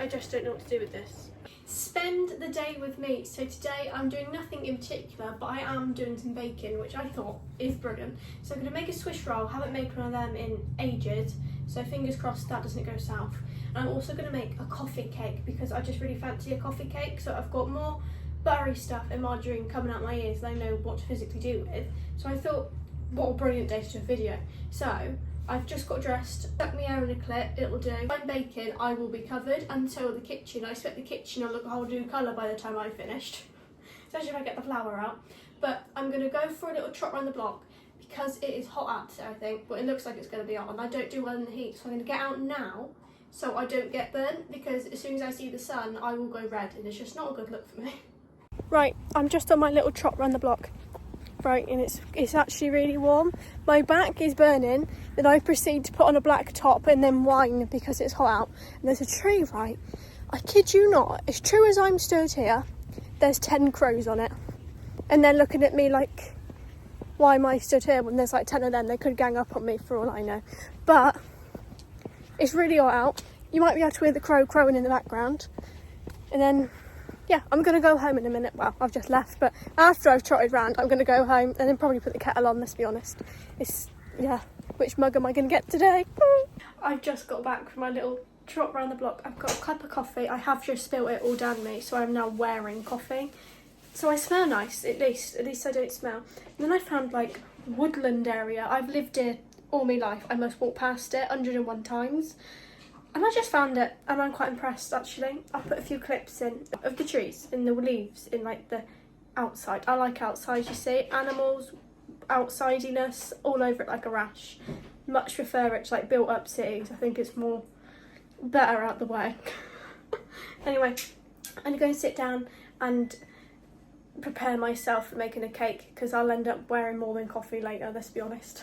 I just don't know what to do with this. Spend the day with me. So today I'm doing nothing in particular, but I am doing some baking, which I thought is brilliant. So I'm going to make a Swiss roll. Haven't made one of them in ages, so fingers crossed that doesn't go south. And I'm also going to make a coffee cake because I just really fancy a coffee cake. So I've got more buttery stuff and margarine coming out my ears than I know what to physically do with. So I thought, what a brilliant day to do a video. So I've just got dressed, stuck my hair in a clip, it'll do. If I'm baking, I will be covered, and so will the kitchen. I expect the kitchen will look a whole new colour by the time I've finished, especially if I get the flour out. But I'm going to go for a little trot around the block because it is hot out today, I think, but it looks like it's going to be on, and I don't do well in the heat, so I'm going to get out now so I don't get burnt, because as soon as I see the sun, I will go red, and it's just not a good look for me. Right, I'm just on my little trot around the block. Right, and it's actually really warm. My back is burning, then I proceed to put on a black top and then whine because it's hot out. And there's a tree, right? I kid you not, as true as I'm stood here, there's 10 crows on it. And they're looking at me like, why am I stood here when there's like 10 of them? They could gang up on me for all I know. But it's really hot out. You might be able to hear the crow crowing in the background. And then yeah, I'm going to go home in a minute. Well, I've just left, but after I've trotted round, I'm going to go home and then probably put the kettle on, let's be honest. Yeah, which mug am I going to get today? I've just got back from my little trot round the block. I've got a cup of coffee. I have just spilt it all down me, so I'm now wearing coffee. So I smell nice, at least I don't smell. And then I found like Woodland area. I've lived here all my life. I must walk past it 101 times. And I just found it, and I'm quite impressed actually. I put a few clips in of the trees and the leaves in like the outside. I like outside, you see. Animals, outsidiness, all over it like a rash. Much prefer it to like built up cities. I think it's more better out the way. Anyway, I'm gonna go and sit down and prepare myself for making a cake because I'll end up wearing more than coffee later, let's be honest.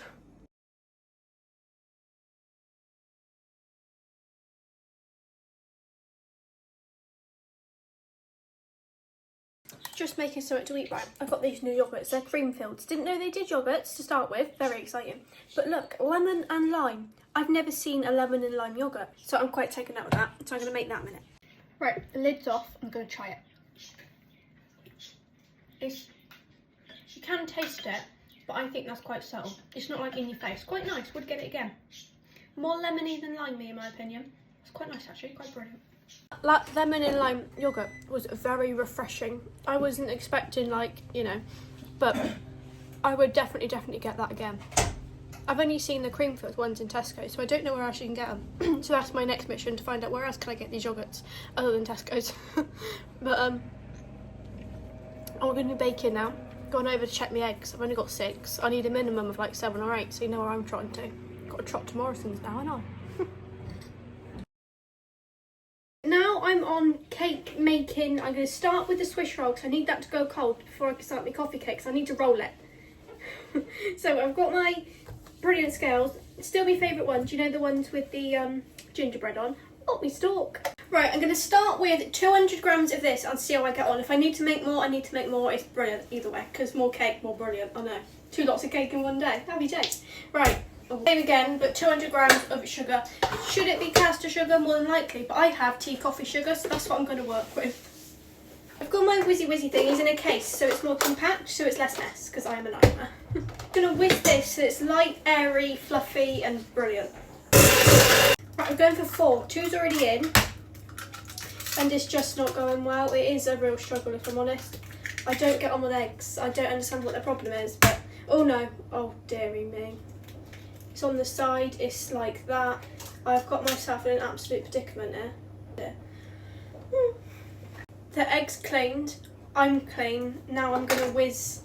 Just making something to eat. Right, I've got these new yogurts. They're cream filled. Didn't know they did yogurts to start with. Very exciting. But look, lemon and lime. I've never seen a lemon and lime yogurt, so I'm quite taken out with that. So I'm going to make that in a minute. Right, the lid's off. I'm going to try it. You can taste it, but I think that's quite subtle. It's not like in your face. Quite nice. Would get it again. More lemony than limey in my opinion. It's quite nice actually. Quite brilliant. That lemon and lime yogurt was very refreshing. I wasn't expecting but I would definitely get that again. I've only seen the cream filled ones in Tesco, so I don't know where else you can get them. So that's my next mission, to find out where else can I get these yogurts other than Tesco's. But I'm going to be baking now. Going over to check my eggs. I've only got 6. I need a minimum of like 7 or 8, so you know where I'm trotting to. Got to trot to Morrison's now, I know. Now I'm on cake making. I'm going to start with the Swiss roll because I need that to go cold before I can start my coffee cake, so I need to roll it. So I've got my brilliant scales. Still my favourite ones, you know, the ones with the gingerbread on. Oh, me stalk. Right, I'm going to start with 200 grams of this and see how I get on. If I need to make more, I need to make more. It's brilliant either way, because more cake, more brilliant. I know. 2 lots of cake in one day. Happy days. Right. Same again, but 200 grams of sugar. Should it be caster sugar? More than likely, but I have tea coffee sugar, so that's what I'm going to work with. I've got my whizzy thingies in a case, so it's more compact, so it's less mess, because I am a nightmare. I'm going to whiz this so it's light, airy, fluffy, and brilliant. Right, I'm going for 4. 2's already in, and it's just not going well. It is a real struggle, if I'm honest. I don't get on with eggs. I don't understand what the problem is, but oh no, oh dearie me. It's on the side, it's like that. I've got myself in an absolute predicament here. The egg's cleaned, I'm clean. Now I'm going to whiz,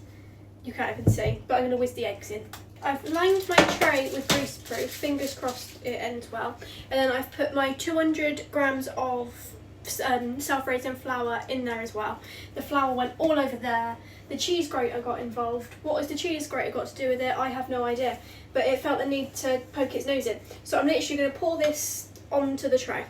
you can't even see, but I'm going to whiz the eggs in. I've lined my tray with greaseproof, fingers crossed it ends well. And then I've put my 200 grams of self-raising flour in there as well. The flour went all over there. The cheese grater got involved. What has the cheese grater got to do with it? I have no idea. But it felt the need to poke its nose in. So I'm literally going to pour this onto the tray.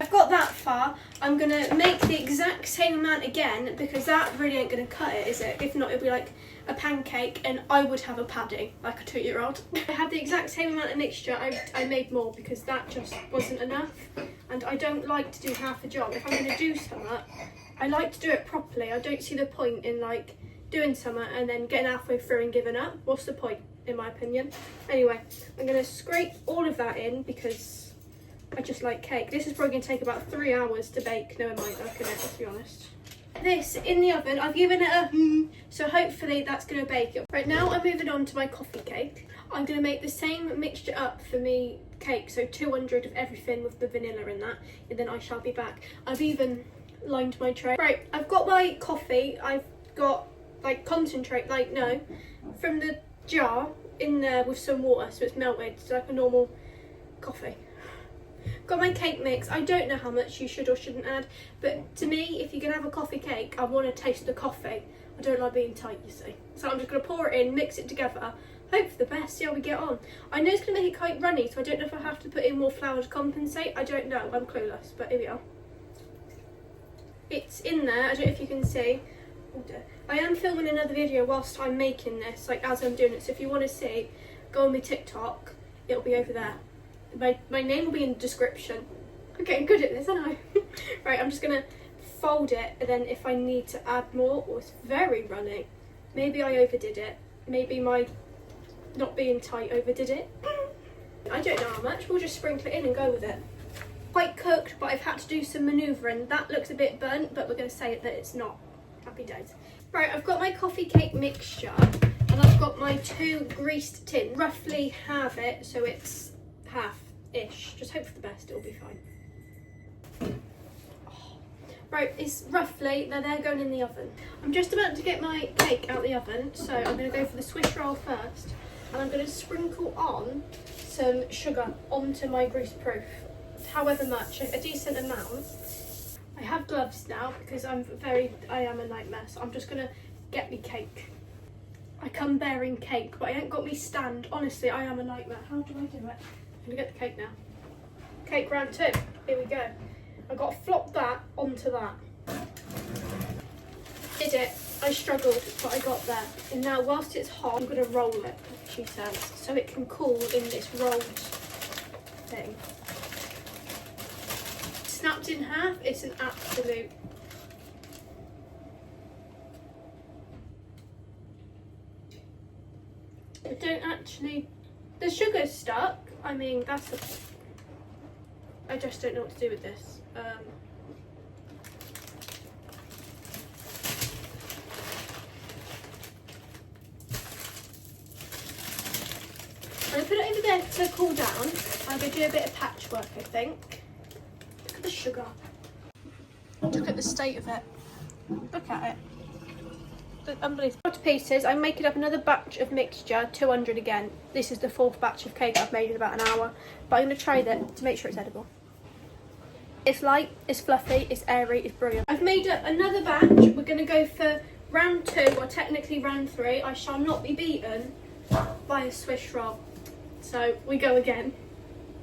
I've got that far. I'm going to make the exact same amount again because that really ain't going to cut it, is it? If not, it'll be like a pancake and I would have a padding like a 2-year-old. I had the exact same amount of mixture. I made more because that just wasn't enough, and I don't like to do half a job. If I'm going to do something, I like to do it properly. I don't see the point in like doing something and then getting halfway through and giving up. What's the point, in my opinion? Anyway, I'm going to scrape all of that in because I just like cake. This is probably going to take about 3 hours to bake. Never mind, I can, let's be honest. This in the oven, I've given it a so hopefully that's going to bake it. Right, now I'm moving on to my coffee cake. I'm going to make the same mixture up for me cake, so 200 of everything with the vanilla in that, and then I shall be back. I've even lined my tray. Right, I've got my coffee. I've got like concentrate, like no, from the jar in there with some water so it's melted, so like a normal coffee. Got my cake mix. I don't know how much you should or shouldn't add, but to me, if you're going to have a coffee cake, I want to taste the coffee. I don't like being tight, you see. So I'm just going to pour it in, mix it together, hope for the best, see how we get on. I know it's going to make it quite runny, so I don't know if I have to put in more flour to compensate. I don't know, I'm clueless, but here we are. It's in there, I don't know if you can see. Oh dear. I am filming another video whilst I'm making this, like as I'm doing it, so if you want to see, go on my TikTok, it'll be over there. My name will be in the description. I'm getting good at this, aren't I? Right, I'm just going to fold it, and then if I need to add more, it's very runny. Maybe I overdid it. Maybe my not being tight overdid it. I don't know how much. We'll just sprinkle it in and go with it. Quite cooked, but I've had to do some manoeuvring. That looks a bit burnt, but we're going to say that it's not. Happy days. Right, I've got my coffee cake mixture, and I've got my 2 greased tin. Roughly halve it, so it's half-ish. Just hope for the best, it'll be fine. Oh. Right, it's roughly, they're going in the oven. I'm just about to get my cake out the oven, so I'm going to go for the Swiss roll first, and I'm going to sprinkle on some sugar onto my grease-proof, however much, a decent amount. I have gloves now because I am a nightmare, so I'm just going to get me cake. I come bearing cake, but I ain't got me stand. Honestly, I am a nightmare. How do I do it? I'm gonna get the cake now. Cake round 2. Here we go. I've got to flop that onto that. Did it. I struggled, but I got there. And now, whilst it's hot, I'm gonna roll it, she says, so it can cool in this rolled thing. Snapped in half, it's an absolute. I don't actually. The sugar's stuck. I mean, I just don't know what to do with this. I'm going to put it over there to cool down. I'm going to do a bit of patchwork, I think. Look at the sugar. Look at the state of it. Look at it. Unbelievable. To pieces, I'm making up another batch of mixture, 200 again. This is the 4th batch of cake I've made in about an hour, but I'm going to try that to make sure it's edible. It's light, it's fluffy, it's airy, it's brilliant. I've made up another batch. We're going to go for round 2, or technically round 3. I shall not be beaten by a Swiss roll. So we go again.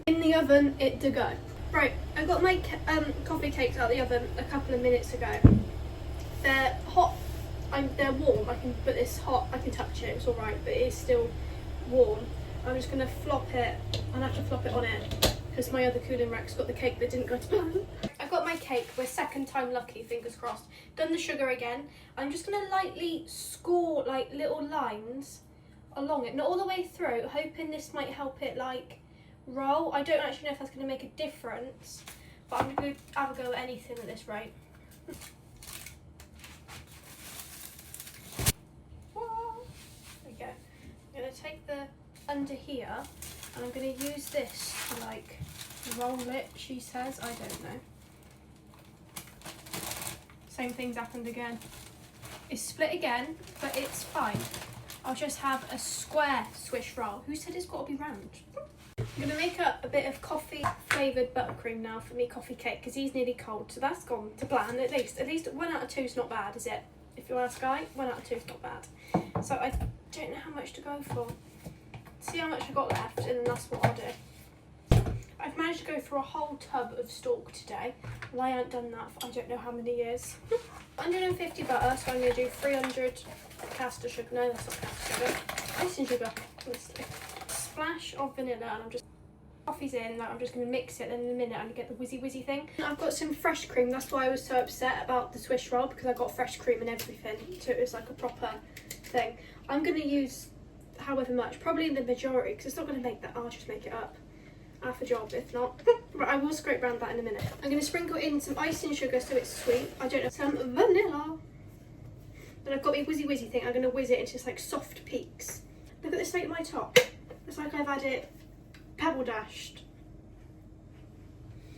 In the oven, it to go. Right, I got my coffee cakes out of the oven a couple of minutes ago. They're hot. They're warm. I can put this hot. I can touch it. It's all right, but it is still warm. I'm just gonna flop it. I'll have to flop it on it because my other cooling rack's got the cake that didn't go to plan. I got my cake. We're second time lucky. Fingers crossed. Done the sugar again. I'm just gonna lightly score like little lines along it, not all the way through. Hoping this might help it like roll. I don't actually know if that's gonna make a difference, but I'm gonna have a go at anything at this rate. I'm going to take the under here and I'm going to use this to like roll it, she says. I don't know. Same thing's happened again. It's split again, but it's fine. I'll just have a square Swiss roll. Who said it's got to be round? I'm going to make up a bit of coffee flavoured buttercream now for me coffee cake because he's nearly cold, so that's gone to plan at least. At least 1 out of 2 is not bad, is it? If you ask Guy, 1 out of 2 is not bad. So I don't know how much to go for. See how much I've got left, and then that's what I'll do. I've managed to go through a whole tub of stalk today, and I haven't done that for I don't know how many years. 150 butter, so I'm going to do 300 caster sugar. No, that's not caster sugar. Icing sugar, honestly. Splash of vanilla, and I'm just coffee's in. Like, I'm just going to mix it, and in a minute I'm going to get the whizzy thing. I've got some fresh cream. That's why I was so upset about the Swiss roll, because I got fresh cream and everything, so it was like a proper thing. I'm going to use however much, probably the majority, because it's not going to make that. I'll just make it up. Half a job if not. But I will scrape around that in a minute. I'm going to sprinkle in some icing sugar so it's sweet. I don't know, some vanilla. And I've got my whizzy thing. I'm going to whiz it into just like soft peaks. Look at the state of my top. It's like I've had it pebble dashed.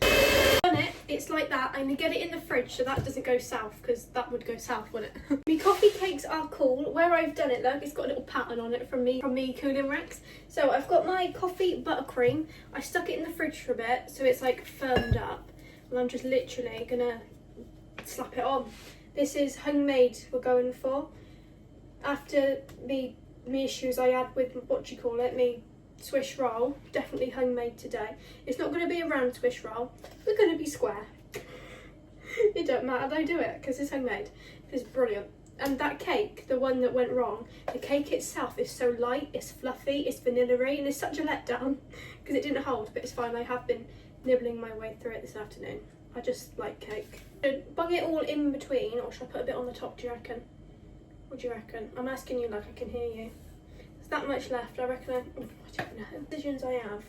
Done it. It's like that. I'm going to get it in the fridge so that doesn't go south, because that would go south, wouldn't it? My coffee cakes are cool. Where I've done it, look, it's got a little pattern on it from me cooling Rex. So I've got my coffee buttercream. I stuck it in the fridge for a bit so it's like firmed up, and I'm just literally gonna slap it on. This is homemade we're going for. After me issues I had with me Swiss roll, definitely homemade today. It's not going to be a round Swiss roll, we're going to be square. It don't matter, they do it because it's homemade. It's brilliant. And that cake, the one that went wrong, the cake itself is so light, it's fluffy, it's vanilla-y, and it's such a letdown because it didn't hold, but it's fine. I have been nibbling my way through it this afternoon. I just like cake. Bung it all in between, or should I put a bit on the top, do you reckon? What do you reckon? I'm asking you like I can hear you. There's that much left, I reckon. I don't know. Decisions I have.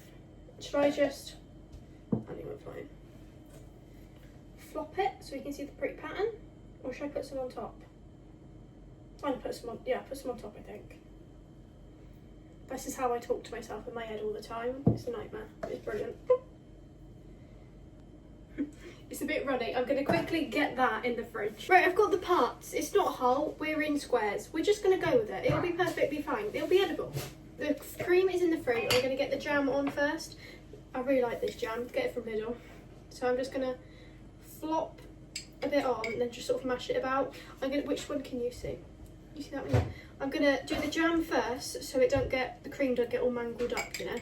Should I just... I don't even fine. Flop it so you can see the pretty pattern? Or should I put some on top? I'm gonna put some on, yeah, put some on top, I think. This is how I talk to myself in my head all the time. It's a nightmare. It's brilliant. It's a bit runny. I'm going to quickly get that in the fridge. Right, I've got the parts. It's not whole. We're in squares. We're just going to go with it. It'll be perfectly fine. It'll be edible. The cream is in the fridge. I'm going to get the jam on first. I really like this jam. Get it from Lidl. So I'm just going to flop a bit on and then just sort of mash it about. Which one can you see? You see that one? I'm going to do the jam first so the cream don't get all mangled up, you know.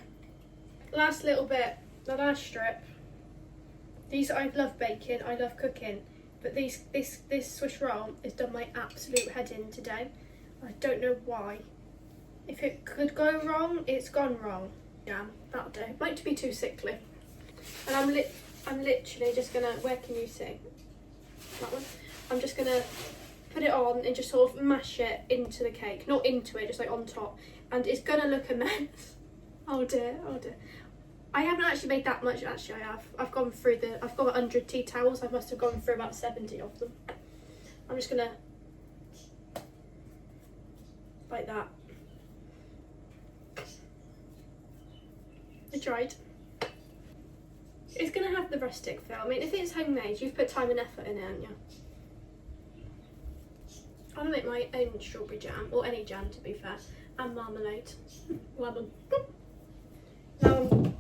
Last little bit, the last strip. I love baking, I love cooking, but this Swiss roll has done my absolute head in today. I don't know why. If it could go wrong, it's gone wrong. Jam, that'll do. Might be too sickly. And I'm literally just gonna, where can you see? That one. I'm just gonna put it on and just sort of mash it into the cake. Not into it, just like on top. And it's gonna look a mess. Oh dear, oh dear. I haven't actually made that much, actually I have. I've got 100 tea towels, I must have gone through about 70 of them. I'm just gonna, like that. I tried. It's gonna have the rustic feel. I mean, if it's homemade, you've put time and effort in it, haven't you? I'm gonna make my own strawberry jam, or any jam to be fair, and marmalade. Lemon. Now I'm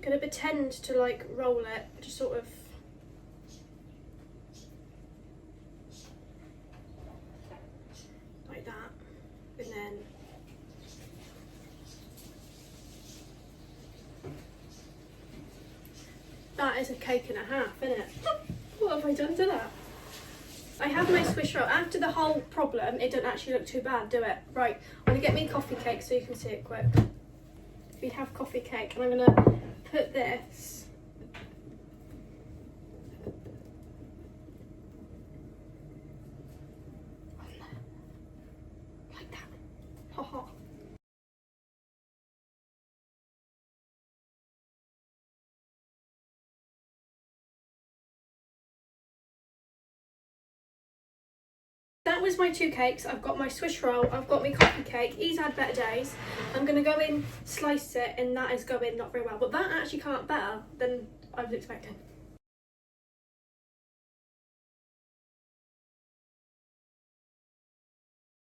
gonna pretend to like roll it, just sort of like that, and then that is a cake and a half, isn't it? What have I done to that? I have my Swiss roll. After the whole problem, it doesn't actually look too bad, do it? Right, I'm gonna get me coffee cake so you can see it quick. We have coffee cake, and I'm gonna put this on there, like that. Ha ha. That was my two cakes. I've got my Swiss roll, I've got my coffee cake. He's had better days. I'm going to go in, slice it, and that is going not very well. But that actually came out better than I was expecting.